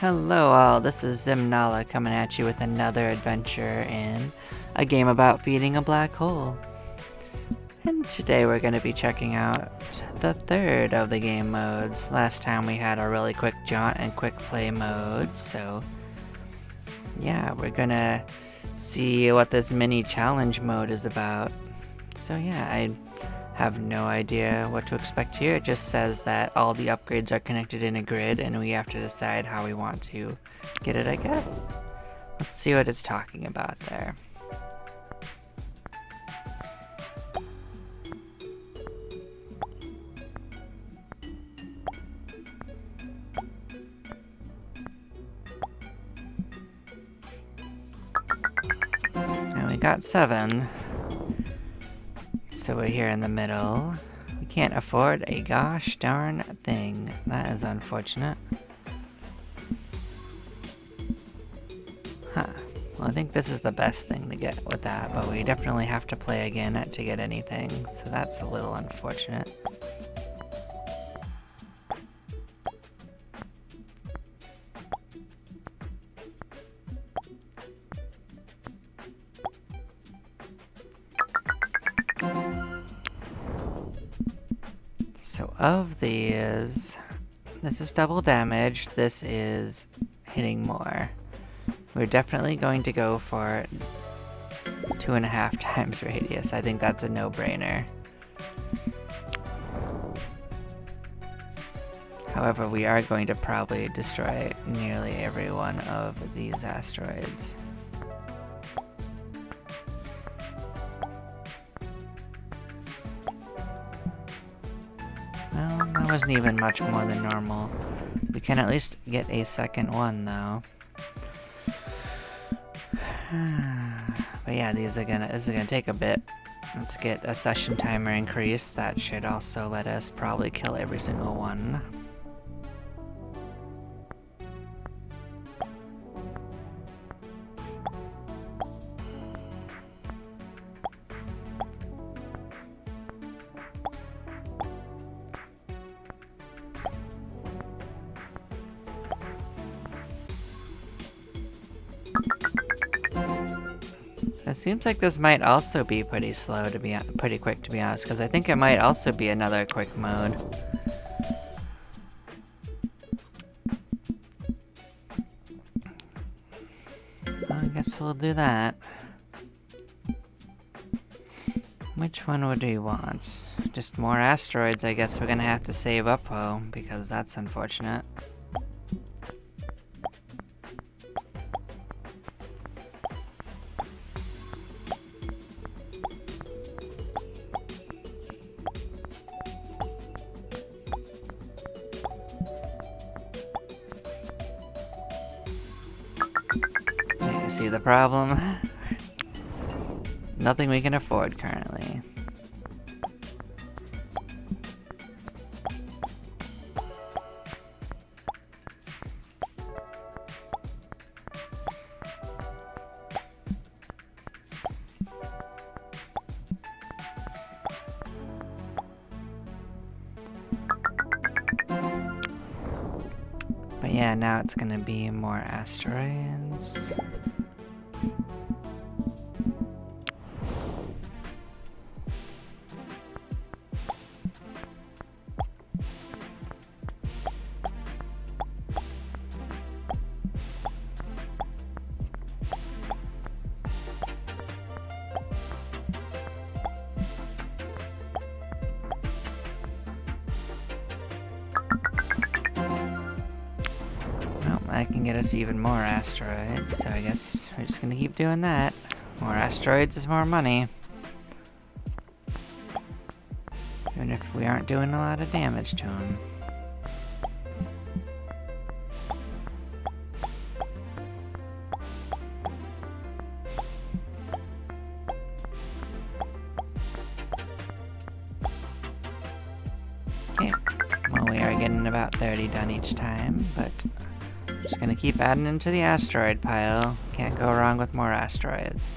Hello all, this is Zimnala coming at you with another adventure in a game about feeding a black hole. And today we're going to be checking out the third of the game modes. Last time we had a really quick jaunt and quick play mode, so yeah, we're gonna see what this mini challenge mode is about. So yeah, I have no idea what to expect here. It just says that all the upgrades are connected in a grid and we have to decide how we want to get it, I guess. Let's see what it's talking about there. Now we got 7. So we're here in the middle. We can't afford a gosh darn thing. That is unfortunate. Huh. Well, I think this is the best thing to get with that, but we definitely have to play again to get anything, so that's a little unfortunate. So of these, this is double damage, this is hitting more. We're definitely going to go for 2.5 times radius. I think that's a no-brainer. However, we are going to probably destroy nearly every one of these asteroids. Well, that wasn't even much more than normal. We can at least get a second one, though. But yeah, this is gonna take a bit. Let's get a session timer increase. That should also let us probably kill every single one. It seems like this might also be pretty slow to be pretty quick to be honest, because I think it might also be another quick mode. Well, I guess we'll do that. Which one would we want? Just more asteroids, I guess we're gonna have to save up, though, because that's unfortunate. You see the problem? Nothing we can afford currently. But yeah, now it's gonna be more asteroids. That can get us even more asteroids, so I guess we're just gonna keep doing that. More asteroids is more money. Even if we aren't doing a lot of damage to them. Okay, well we are getting about 30 done each time, but just gonna keep adding into the asteroid pile. Can't go wrong with more asteroids.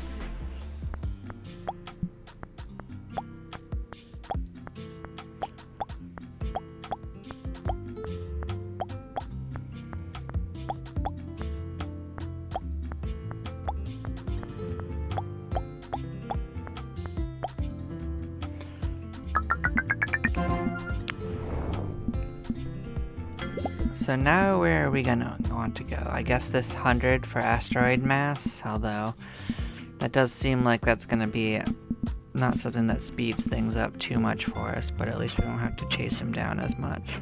So now where are we gonna want to go? I guess this 100 for asteroid mass, although that does seem like that's gonna be not something that speeds things up too much for us, but at least we don't have to chase him down as much.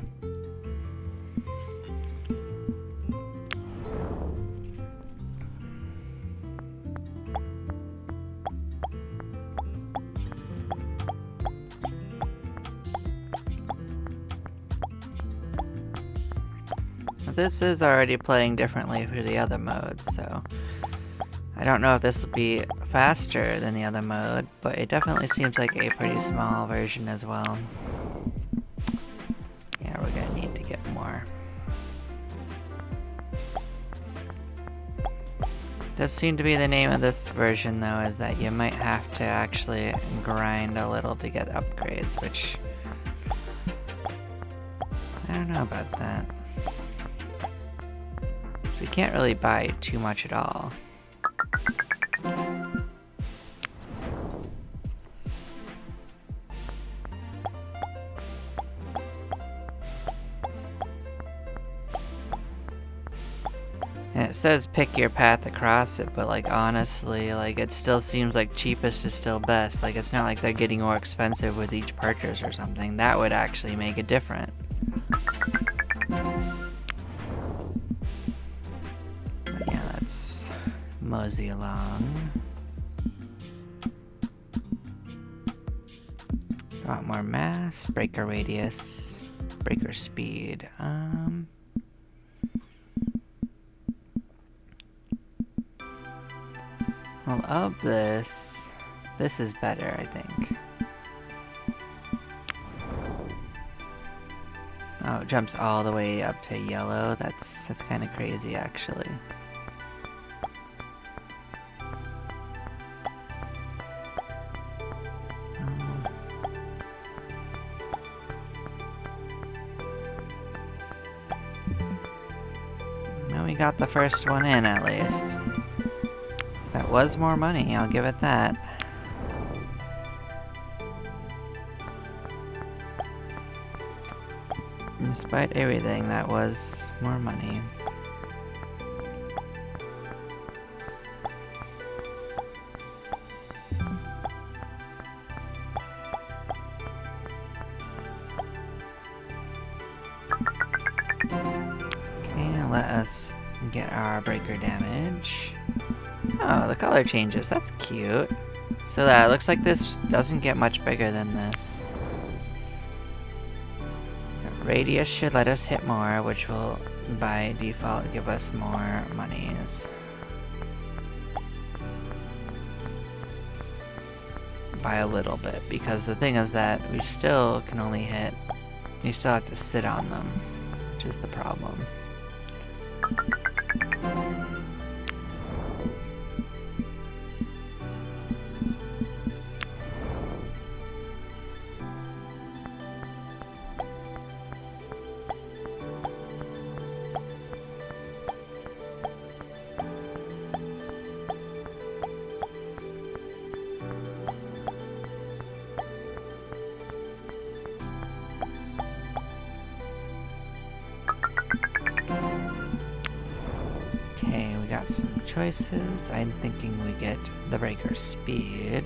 This is already playing differently for the other modes, so I don't know if this will be faster than the other mode, but it definitely seems like a pretty small version as well. Yeah, we're gonna need to get more. Does seem to be the name of this version though, is that you might have to actually grind a little to get upgrades, which I don't know about that. We can't really buy too much at all. And it says pick your path across it, but like honestly, like it still seems like cheapest is still best. Like it's not like they're getting more expensive with each purchase or something. That would actually make it different. But yeah, let's mosey along. Got more mass, breaker radius, breaker speed. Well, of this is better, I think. Oh, it jumps all the way up to yellow. That's kind of crazy, actually. Well, we got the first one in, at least. That was more money, I'll give it that. Despite everything, that was more money. Okay, let us get our breaker damage. Oh, the color changes. That's cute. So that looks like this doesn't get much bigger than this. Radius should let us hit more, which will by default give us more monies. By a little bit, because the thing is that we still can only hit, you still have to sit on them, which is the problem. Okay, we got some choices. I'm thinking we get the breaker speed.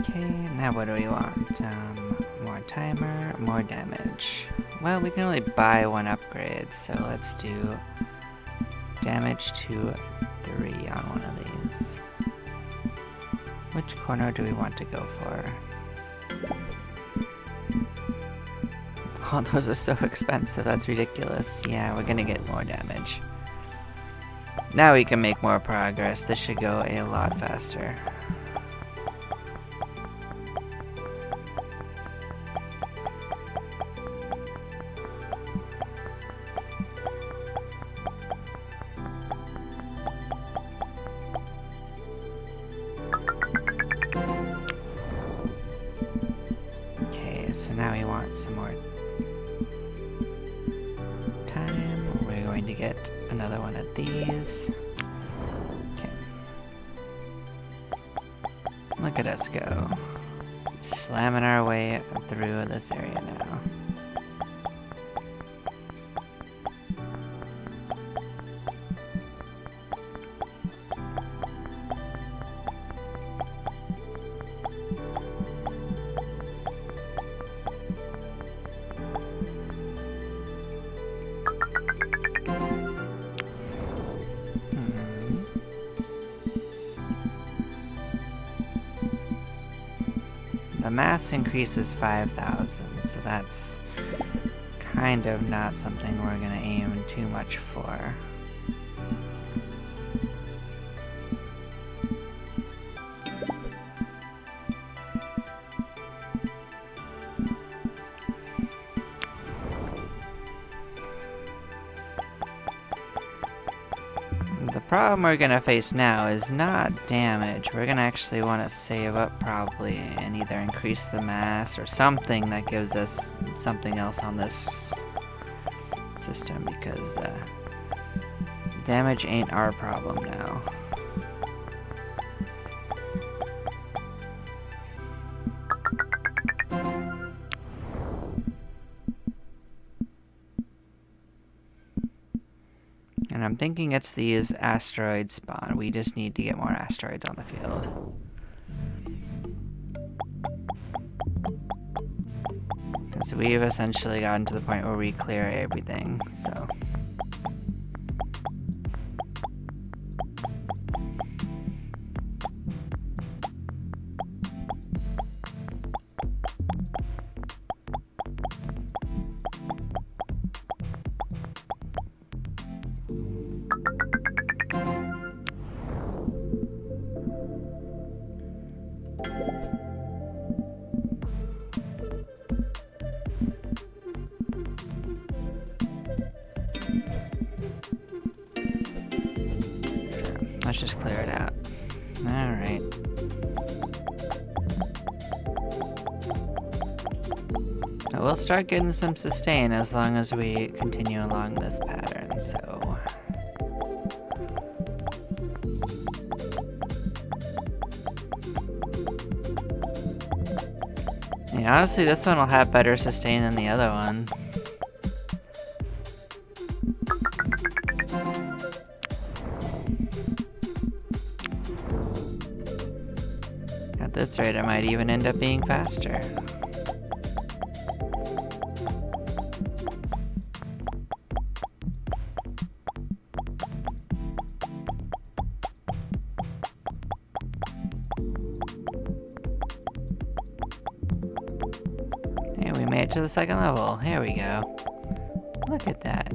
Okay, now what do we want? More timer, more damage. Well, we can only buy one upgrade, so let's do damage to 3 on one of these. Which corner do we want to go for? Oh, those are so expensive, that's ridiculous. Yeah, we're gonna get more damage. Now we can make more progress. This should go a lot faster. at these. Okay. Look at us go. Slamming our way through this area now. The mass increase is 5,000, so that's kind of not something we're gonna aim too much for. The problem we're gonna face now is not damage. We're gonna actually want to save up probably and either increase the mass or something that gives us something else on this system, because damage ain't our problem now. And I'm thinking it's these asteroids spawn. We just need to get more asteroids on the field. Because we've essentially gotten to the point where we clear everything, so. Let's just clear it out. Alright. We'll start getting some sustain as long as we continue along this pattern, so. Yeah, honestly, this one will have better sustain than the other one. At this rate, it might even end up being faster. Hey, we made it to the second level. Here we go. Look at that.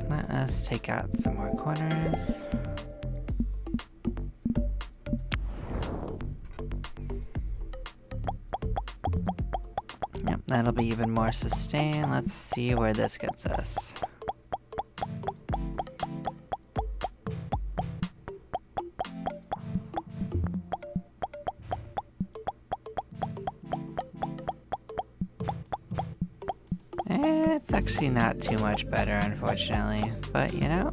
Let us take out some more corners. Yep, that'll be even more sustain. Let's see where this gets us. It's actually not too much better, unfortunately, but you know,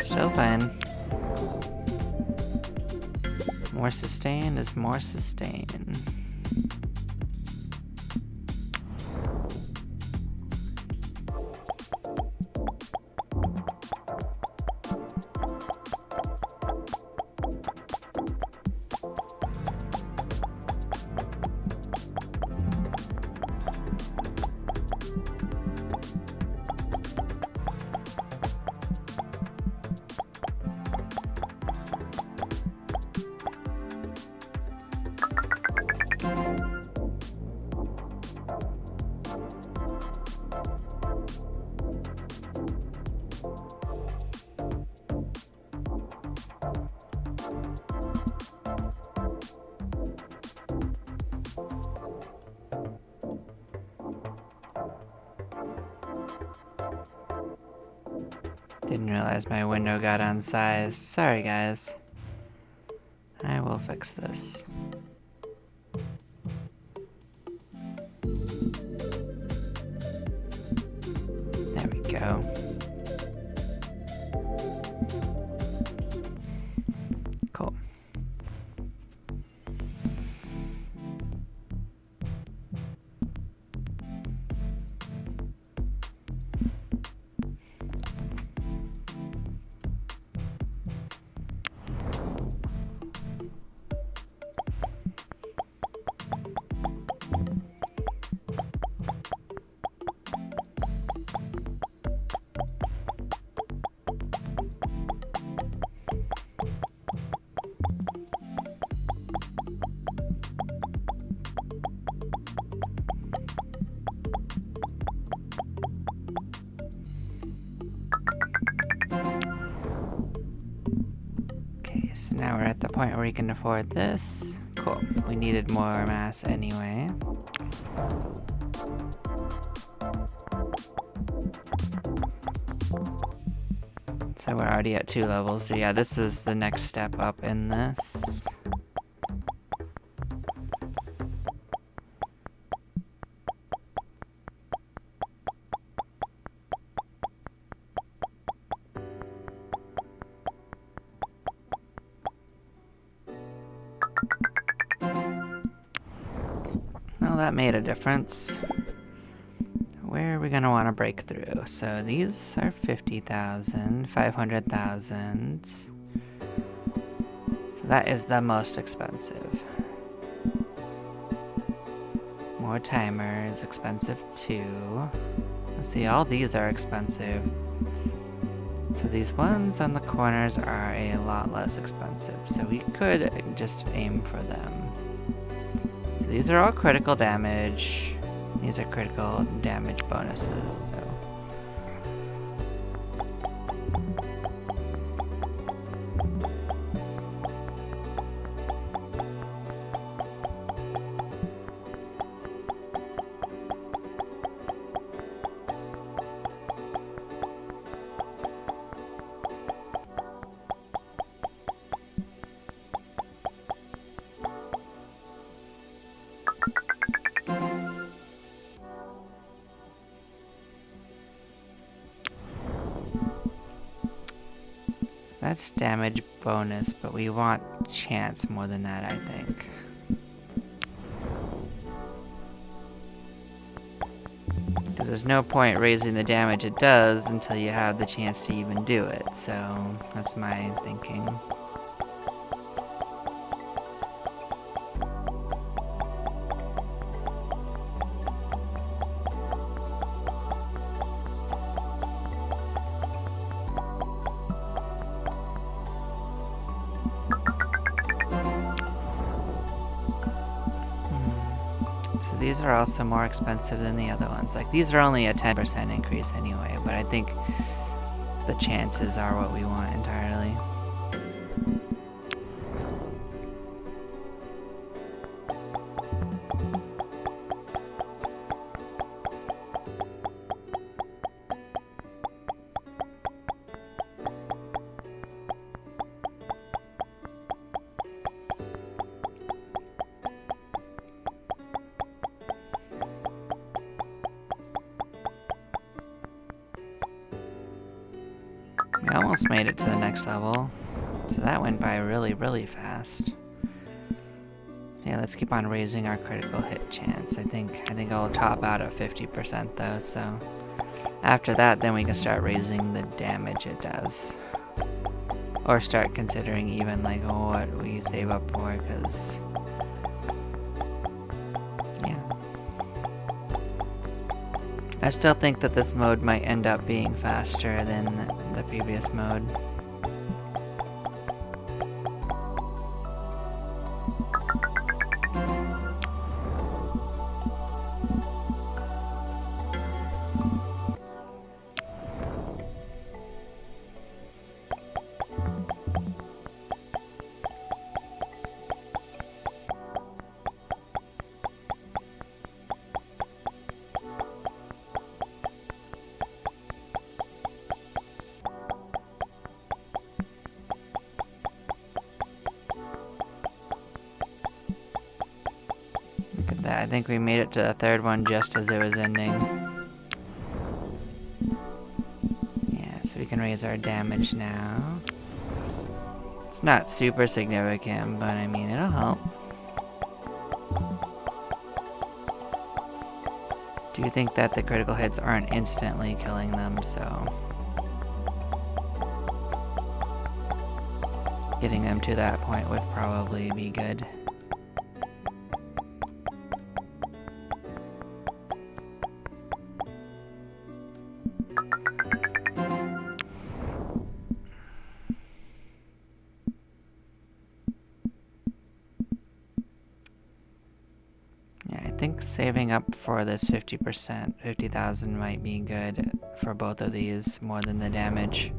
still fine. More sustain is more sustain. Didn't realize my window got unsized. Sorry, guys. I will fix this. go. Cool. Okay, so now we're at the point where we can afford this. Cool. We needed more mass anyway. So we're already at 2 levels. So yeah, this was the next step up in this. Well, that made a difference. Where are we gonna want to break through? So these are 50,000, 500,000. So that is the most expensive. More timers, expensive too. Let's see, all these are expensive. So these ones on the corners are a lot less expensive. So we could just aim for them. So these are all critical damage. These are critical damage bonuses, so. That's damage bonus, but we want chance more than that, I think. Because there's no point raising the damage it does until you have the chance to even do it, so that's my thinking. These are also more expensive than the other ones. Like, these are only a 10% increase anyway, but I think the chances are what we want entirely. We almost made it to the next level, so that went by really, really fast. Yeah, let's keep on raising our critical hit chance. I think I'll top out at 50% though, so after that then we can start raising the damage it does. Or start considering even like what we save up for, because yeah. I still think that this mode might end up being faster than the previous mode. I think we made it to the third one just as it was ending. can raise our damage now. It's not super significant, but I mean, it'll help. Do think that the critical hits aren't instantly killing them, so getting them to that point would probably be good. I think saving up for this 50%, 50,000 might be good for both of these, more than the damage.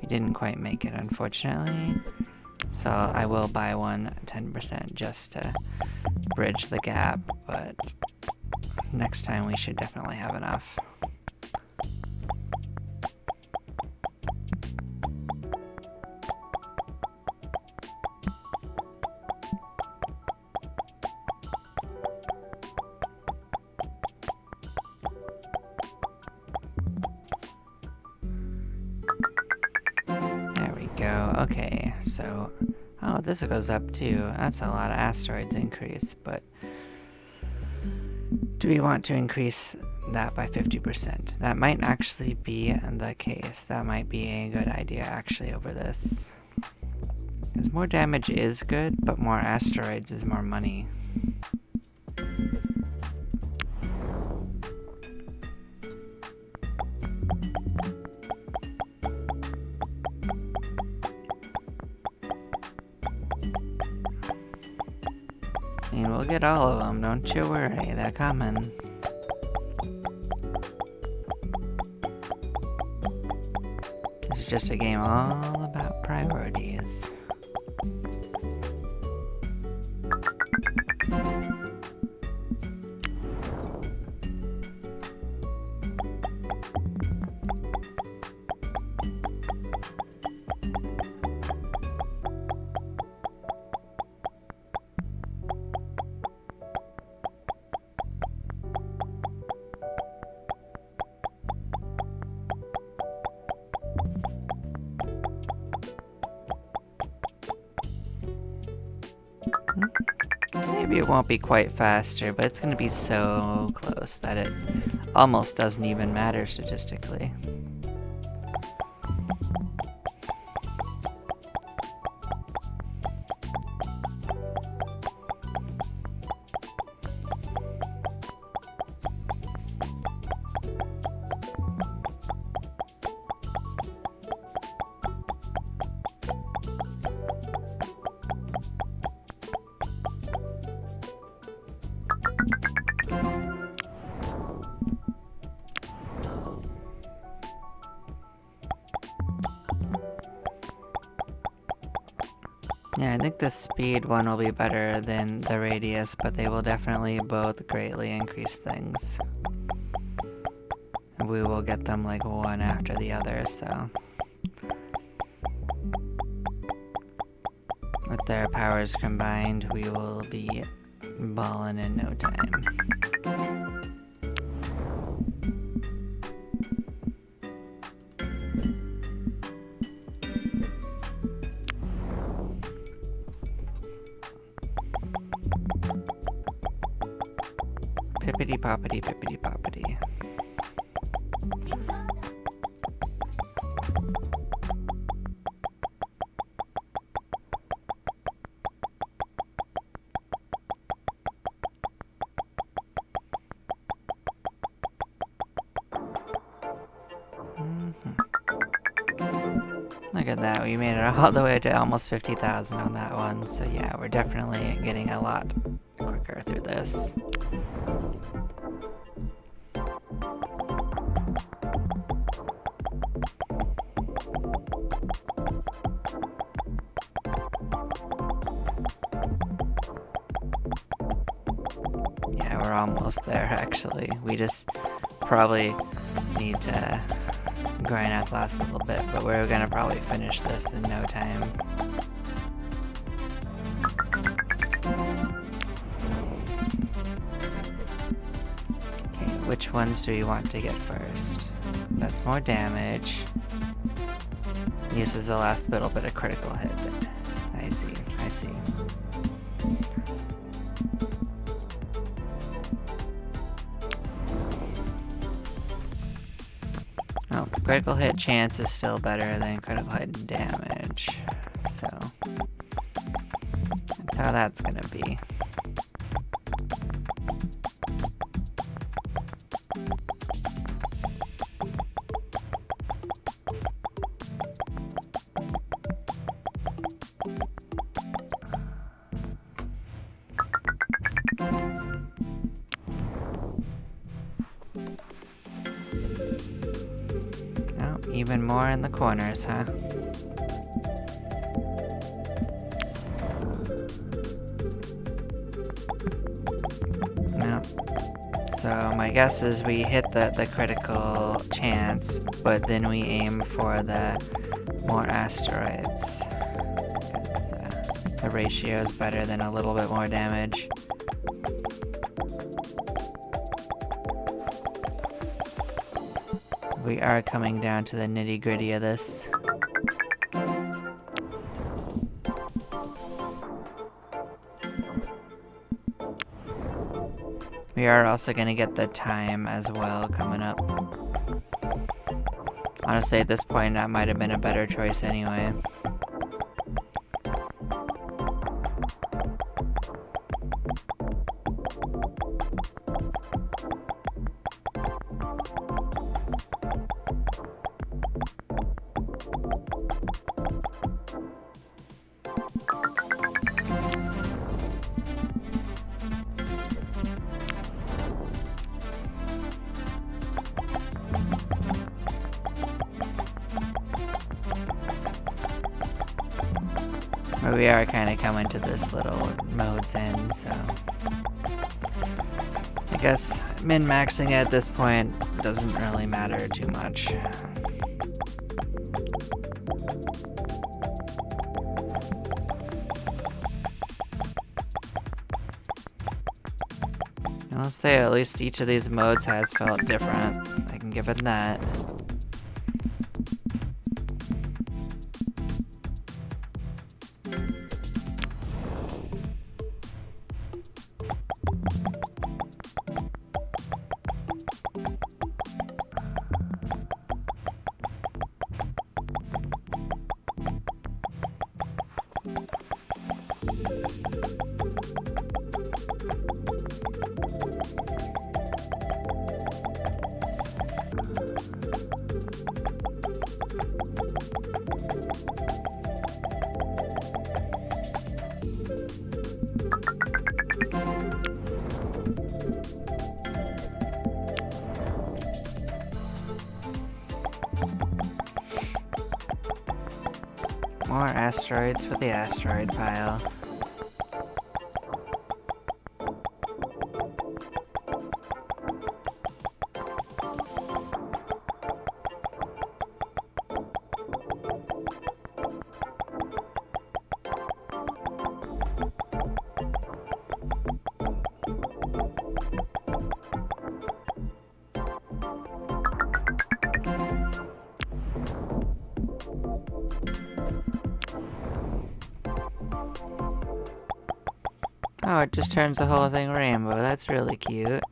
Didn't quite make it, unfortunately. So I will buy one 10% just to bridge the gap, but next time we should definitely have enough. Okay, so, oh, this goes up too. That's a lot of asteroids increase, but do we want to increase that by 50%? That might actually be the case. That might be a good idea actually over this. Because more damage is good, but more asteroids is more money. And we'll get all of them, don't you worry, they're coming. This is just a game all about priorities. Maybe it won't be quite faster, but it's going to be so close that it almost doesn't even matter statistically. Yeah, I think the speed one will be better than the radius, but they will definitely both greatly increase things. And we will get them like one after the other, so. With their powers combined, we will be ballin' in no time. Pippity poppity, pippity poppity. Look at that, we made it all the way to almost 50,000 on that one, so yeah, we're definitely getting a lot quicker through this. almost there, actually. We just probably need to grind out the last little bit, but we're gonna probably finish this in no time. Okay, which ones do you want to get first? That's more damage. Uses the last little bit of critical hit. I see, I see. Oh, critical hit chance is still better than critical hit damage. So, that's how that's gonna be. Even more in the corners, huh? No. So my guess is we hit the critical chance, but then we aim for the more asteroids. 'Cause, the ratio is better than a little bit more damage. We are coming down to the nitty-gritty of this. We are also going to get the time as well coming up. Honestly, at this point, that might have been a better choice anyway. But we are kind of coming to this little mode's end, so I guess min-maxing at this point doesn't really matter too much. I'll say at least each of these modes has felt different. I can give it that. More asteroids for the asteroid pile. Oh, it just turns the whole thing rainbow. That's really cute.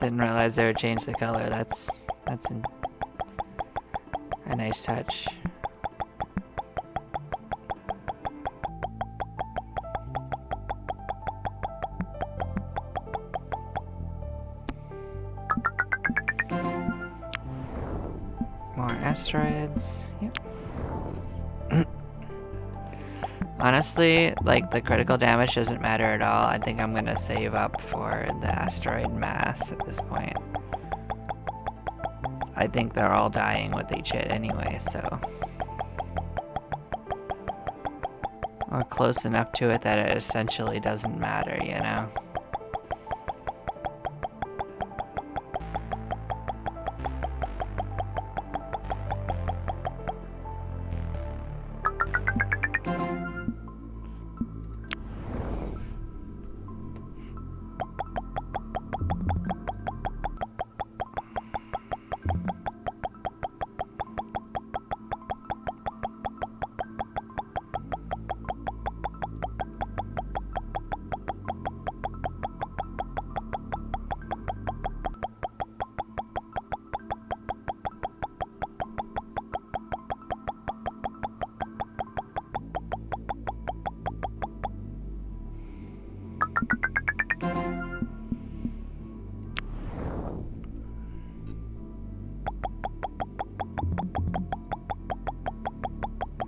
Didn't realize they would change the color. That's a nice touch. More asteroids. Yep. Honestly, like, the critical damage doesn't matter at all. I think I'm gonna save up for the asteroid mass at this point. I think they're all dying with each hit anyway, so or close enough to it that it essentially doesn't matter, you know?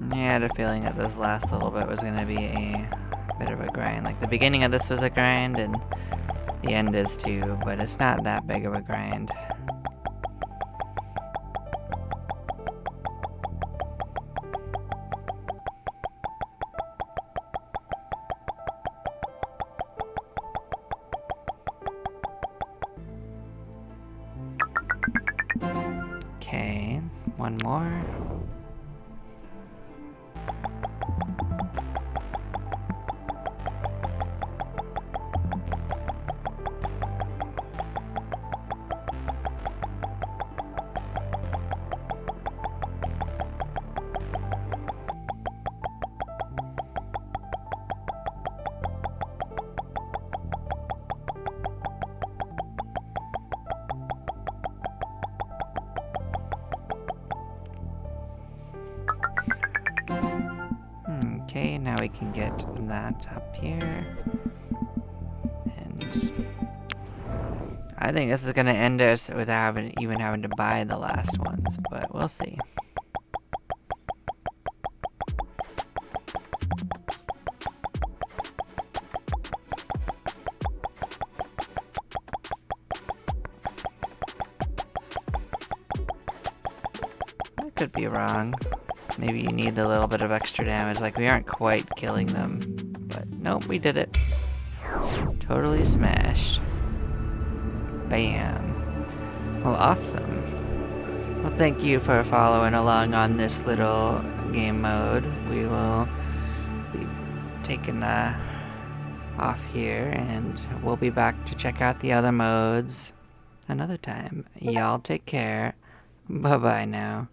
I had a feeling that this last little bit was going to be a bit of a grind. Like, the beginning of this was a grind, and the end is too, but it's not that big of a grind. Okay, one more. Okay, now we can get that up here. And I think this is gonna end us without even having to buy the last ones, but we'll see. I could be wrong. Maybe you need a little bit of extra damage, like we aren't quite killing them. But nope, we did it. Totally smashed. Bam. Well, awesome. Well, thank you for following along on this little game mode. We will be taking off here, and we'll be back to check out the other modes another time. Y'all take care. Bye-bye now.